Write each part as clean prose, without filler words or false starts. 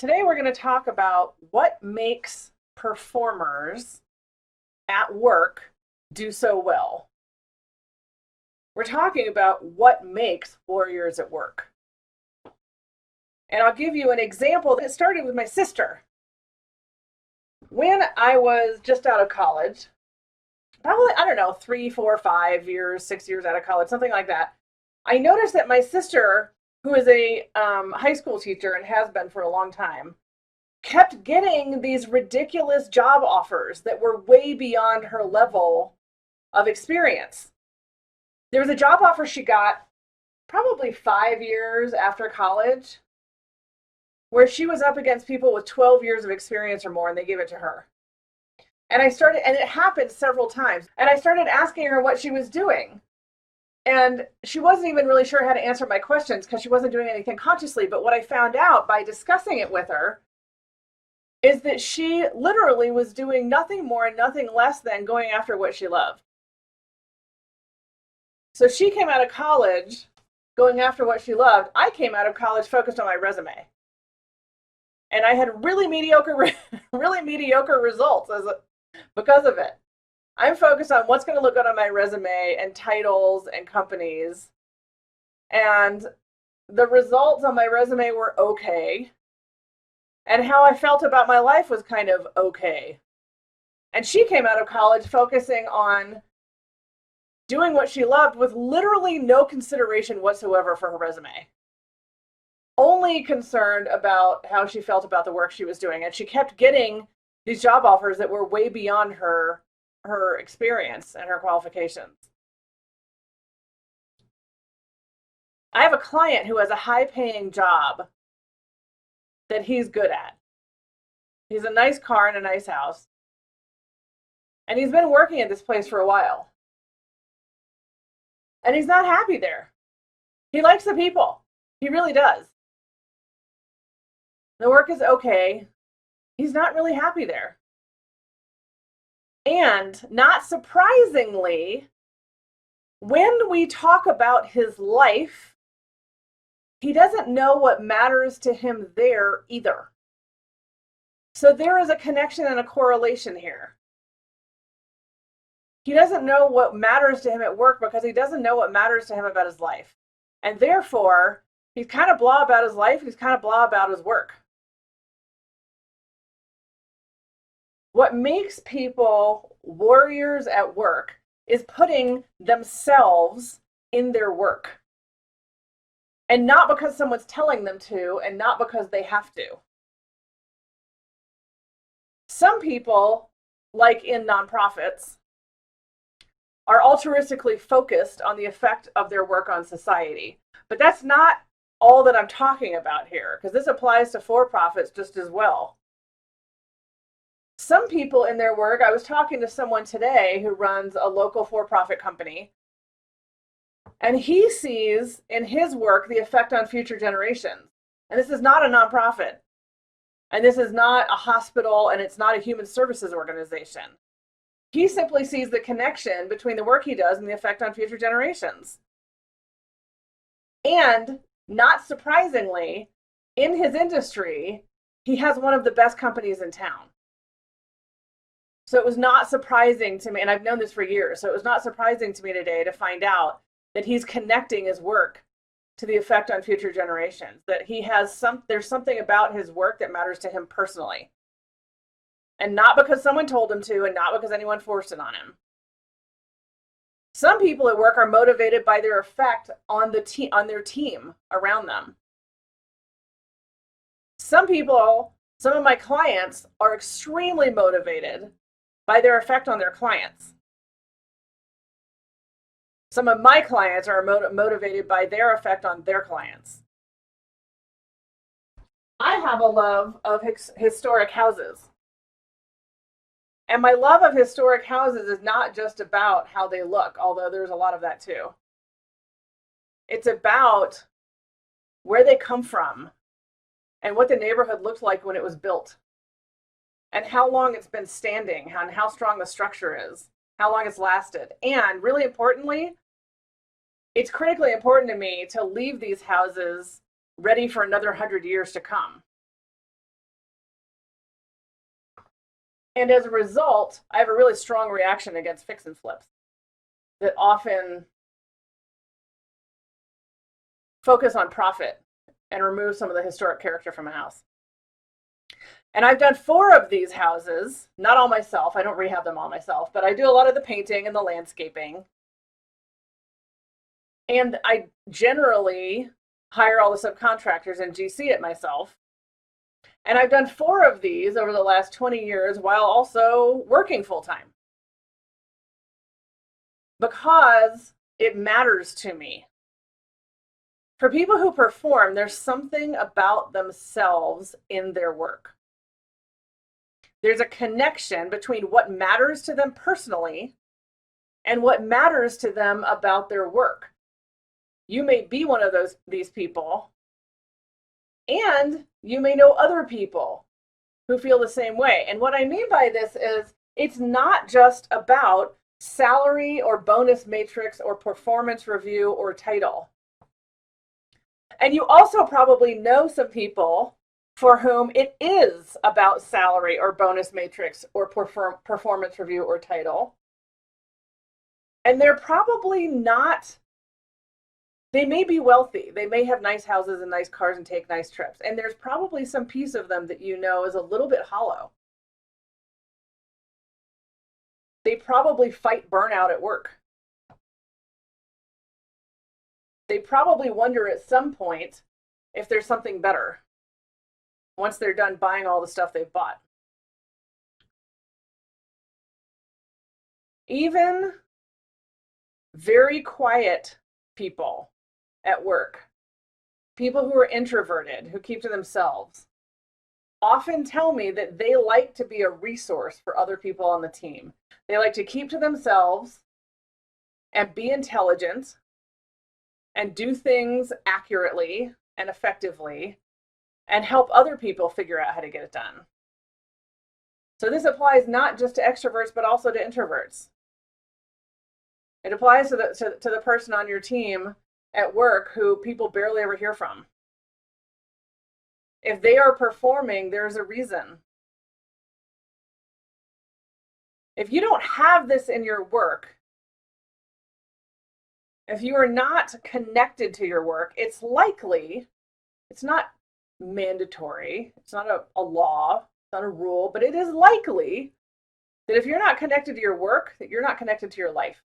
Today we're going to talk about what makes performers at work do so well. We're talking about what makes warriors at work. And I'll give you an example that started with my sister. When I was just out of college, probably, I don't know, 3, 4, 5 years, 6 years out of college, something like that, I noticed that my sister, who is a high school teacher and has been for a long time, kept getting these ridiculous job offers that were way beyond her level of experience. There was a job offer she got probably 5 years after college where she was up against people with 12 years of experience or more, and they gave it to her. And it happened several times. And I started asking her what she was doing. And she wasn't even really sure how to answer my questions because she wasn't doing anything consciously. But what I found out by discussing it with her is that she literally was doing nothing more and nothing less than going after what she loved. So she came out of college going after what she loved. I came out of college focused on my resume. And I had really mediocre results because of it. I'm focused on what's going to look good on my resume and titles and companies. And the results on my resume were okay. And how I felt about my life was kind of okay. And she came out of college focusing on doing what she loved with literally no consideration whatsoever for her resume. Only concerned about how she felt about the work she was doing. And she kept getting these job offers that were way beyond her experience and her qualifications. I have a client who has a high-paying job that he's good at. He's a nice car and a nice house. And he's been working at this place for a while. And he's not happy there. He likes the people. He really does. The work is okay. He's not really happy there. And not surprisingly, when we talk about his life, he doesn't know what matters to him there either. So there is a connection and a correlation here. He doesn't know what matters to him at work because he doesn't know what matters to him about his life. And therefore, he's kind of blah about his life, he's kind of blah about his work. What makes people warriors at work is putting themselves in their work. And not because someone's telling them to, and not because they have to. Some people, like in nonprofits, are altruistically focused on the effect of their work on society. But that's not all that I'm talking about here, because this applies to for-profits just as well. Some people in their work, I was talking to someone today who runs a local for-profit company, and he sees in his work the effect on future generations. And this is not a nonprofit, and this is not a hospital, and it's not a human services organization. He simply sees the connection between the work he does and the effect on future generations. And not surprisingly, in his industry, he has one of the best companies in town. So it was not surprising to me, and I've known this for years, so it was not surprising to me today to find out that he's connecting his work to the effect on future generations, that there's something about his work that matters to him personally. And not because someone told him to, and not because anyone forced it on him. Some people at work are motivated by their effect on their team around them. Some of my clients are extremely motivated by their effect on their clients. Some of my clients are motivated by their effect on their clients. I have a love of historic houses. And my love of historic houses is not just about how they look, although there's a lot of that too. It's about where they come from and what the neighborhood looked like when it was built, and how long it's been standing, and how strong the structure is, how long it's lasted. And really importantly, it's critically important to me to leave these houses ready for another 100 years to come. And as a result, I have a really strong reaction against fix and flips that often focus on profit and remove some of the historic character from a house. And I've done 4 of these houses, not all myself. I don't rehab them all myself, but I do a lot of the painting and the landscaping. And I generally hire all the subcontractors and GC it myself. And I've done 4 of these over the last 20 years while also working full-time. Because it matters to me. For people who perform, there's something about themselves in their work. There's a connection between what matters to them personally and what matters to them about their work. You may be one of these people, and you may know other people who feel the same way. And what I mean by this is it's not just about salary or bonus matrix or performance review or title. And you also probably know some people for whom it is about salary or bonus matrix or performance review or title. And they're probably not, they may be wealthy. They may have nice houses and nice cars and take nice trips. And there's probably some piece of them that you know is a little bit hollow. They probably fight burnout at work. They probably wonder at some point if there's something better once they're done buying all the stuff they've bought. Even very quiet people at work, people who are introverted, who keep to themselves, often tell me that they like to be a resource for other people on the team. They like to keep to themselves and be intelligent and do things accurately and effectively and help other people figure out how to get it done. So this applies not just to extroverts, but also to introverts. It applies to the person on your team at work who people barely ever hear from. If they are performing, there's a reason. If you don't have this in your work, if you are not connected to your work, it's likely, it's not mandatory, it's not a law, it's not a rule, but it is likely that if you're not connected to your work, that you're not connected to your life.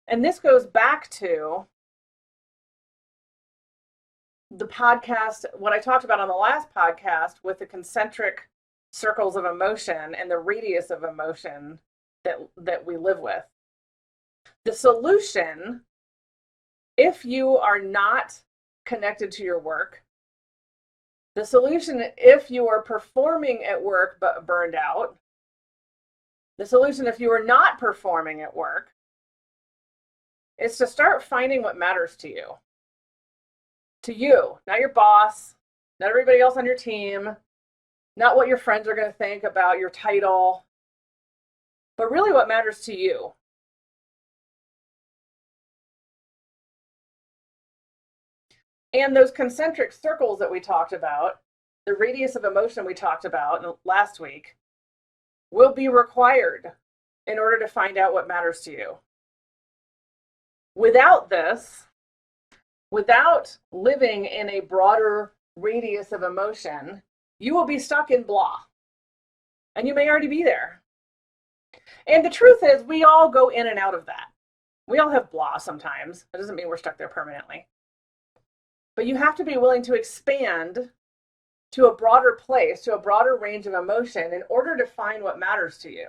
And this goes back to the podcast, what I talked about on the last podcast with the concentric circles of emotion and the radius of emotion that we live with. The solution, if you are not connected to your work, the solution, if you are performing at work but burned out, the solution, if you are not performing at work, is to start finding what matters to you. To you, not your boss, not everybody else on your team, not what your friends are going to think about your title, but really what matters to you. And those concentric circles that we talked about, the radius of emotion we talked about last week, will be required in order to find out what matters to you. Without this, without living in a broader radius of emotion, you will be stuck in blah. And you may already be there. And the truth is, we all go in and out of that. We all have blah sometimes. That doesn't mean we're stuck there permanently. But you have to be willing to expand to a broader place, to a broader range of emotion in order to find what matters to you.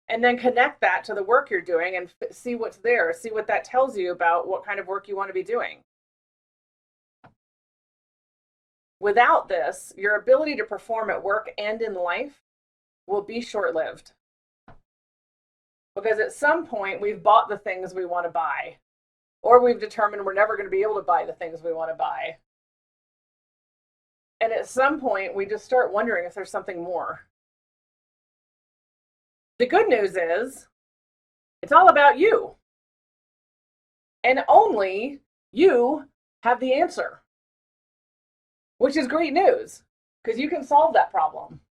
And then connect that to the work you're doing and see what's there, see what that tells you about what kind of work you want to be doing. Without this, your ability to perform at work and in life will be short-lived. Because at some point, we've bought the things we want to buy, or we've determined we're never going to be able to buy the things we want to buy. And at some point, we just start wondering if there's something more. The good news is, it's all about you. And only you have the answer. Which is great news, because you can solve that problem.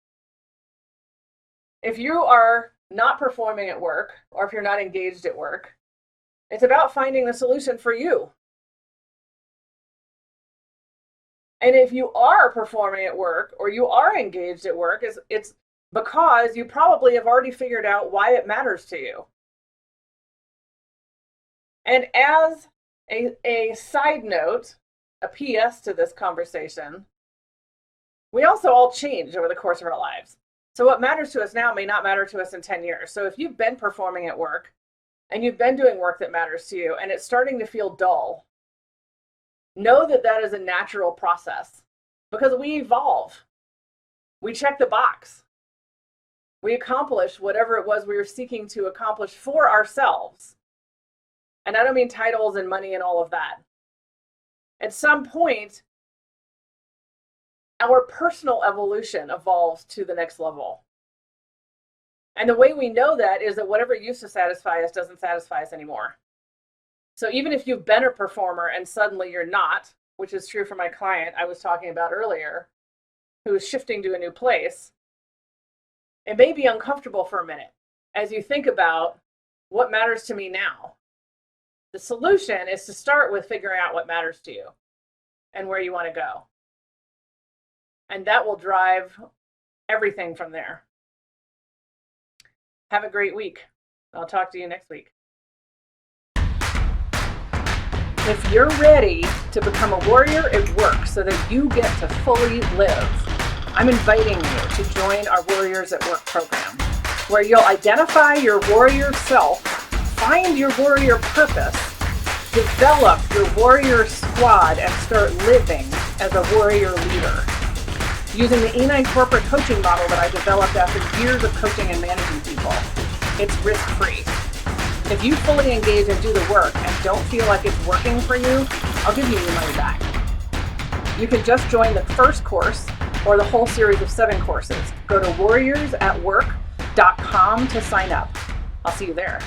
If you are not performing at work, or if you're not engaged at work, it's about finding the solution for you. And if you are performing at work or you are engaged at work, it's because you probably have already figured out why it matters to you. And as a side note, a PS to this conversation, we also all change over the course of our lives. So what matters to us now may not matter to us in 10 years. So if you've been performing at work and you've been doing work that matters to you and it's starting to feel dull, know that that is a natural process because we evolve. We check the box. We accomplish whatever it was we were seeking to accomplish for ourselves. And I don't mean titles and money and all of that. At some point, our personal evolution evolves to the next level. And the way we know that is that whatever used to satisfy us doesn't satisfy us anymore. So even if you've been a performer and suddenly you're not, which is true for my client I was talking about earlier, who is shifting to a new place, it may be uncomfortable for a minute as you think about what matters to me now. The solution is to start with figuring out what matters to you and where you want to go. And that will drive everything from there. Have a great week. I'll talk to you next week. If you're ready to become a warrior at work so that you get to fully live, I'm inviting you to join our Warriors at Work program, where you'll identify your warrior self, find your warrior purpose, develop your warrior squad, and start living as a warrior leader. Using the E9 corporate coaching model that I developed after years of coaching and managing people, it's risk-free. If you fully engage and do the work and don't feel like it's working for you, I'll give you your money back. You can just join the first course or the whole series of 7 courses. Go to warriorsatwork.com to sign up. I'll see you there.